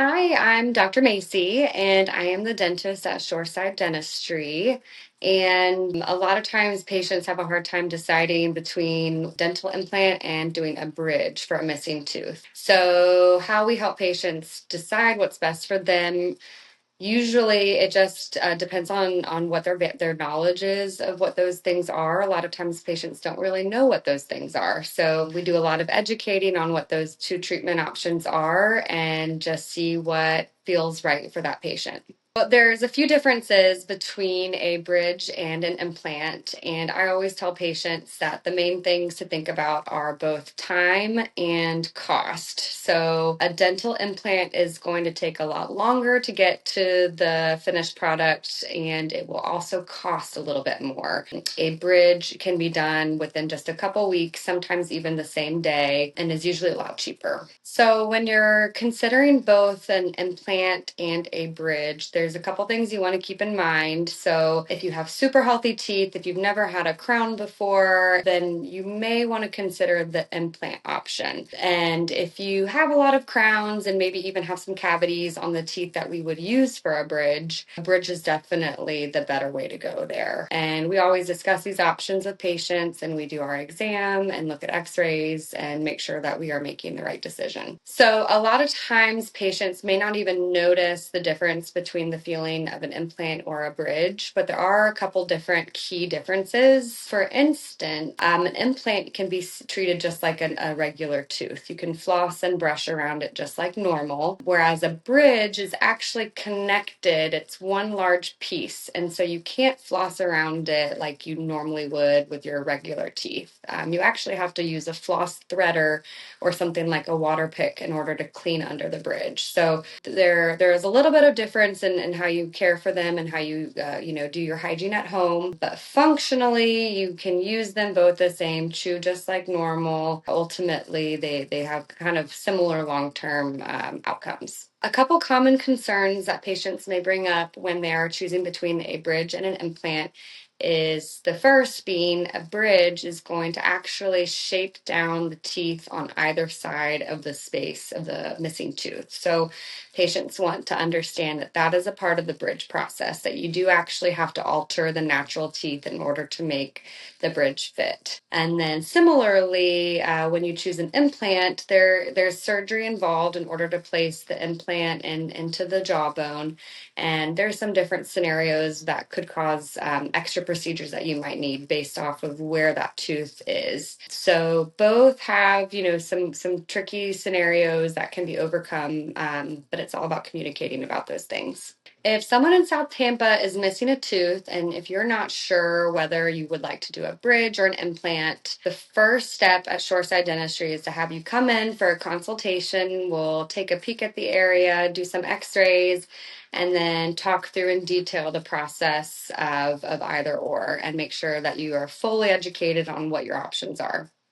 Hi, I'm Dr. Macy, and I am the dentist at Shoreside Dentistry. And a lot of times, patients have a hard time deciding between dental implant and doing a bridge for a missing tooth. So, how we help patients decide what's best for them. Usually, it just depends on what their knowledge is of what those things are. A lot of times, patients don't really know what those things are. So we do a lot of educating on what those two treatment options are, and just see what feels right for that patient. But there's a few differences between a bridge and an implant, and I always tell patients that the main things to think about are both time and cost. So, a dental implant is going to take a lot longer to get to the finished product, and it will also cost a little bit more. A bridge can be done within just a couple weeks, sometimes even the same day, and is usually a lot cheaper. So, when you're considering both an implant and a bridge, there's a couple things you want to keep in mind. So, if you have super healthy teeth, if you've never had a crown before, then you may want to consider the implant option. And if you have a lot of crowns and maybe even have some cavities on the teeth that we would use for a bridge is definitely the better way to go there. And we always discuss these options with patients, and we do our exam and look at x-rays and make sure that we are making the right decision. So a lot of times patients may not even notice the difference between the feeling of an implant or a bridge, but there are a couple different key differences. For instance, an implant can be treated just like a regular tooth. You can floss and brush around it just like normal, whereas a bridge is actually connected. It's one large piece, and so you can't floss around it like you normally would with your regular teeth. You actually have to use a floss threader or something like a water pick in order to clean under the bridge. So there is a little bit of difference in how you care for them and how you do your hygiene at home. But functionally, you can use them both the same, chew just like normal. Ultimately, they have kind of similar long-term outcomes. A couple common concerns that patients may bring up when they are choosing between a bridge and an implant is the first being a bridge is going to actually shape down the teeth on either side of the space of the missing tooth. So patients want to understand that that is a part of the bridge process, that you do actually have to alter the natural teeth in order to make the bridge fit. And then similarly, when you choose an implant, there's surgery involved in order to place the implant into the jawbone. And there's some different scenarios that could cause extra procedures that you might need based off of where that tooth is. So both have, some tricky scenarios that can be overcome, but it's all about communicating about those things. If someone in South Tampa is missing a tooth, and if you're not sure whether you would like to do a bridge or an implant, the first step at Shoreside Dentistry is to have you come in for a consultation. We'll take a peek at the area, do some x-rays, and then talk through in detail the process of either or, and make sure that you are fully educated on what your options are.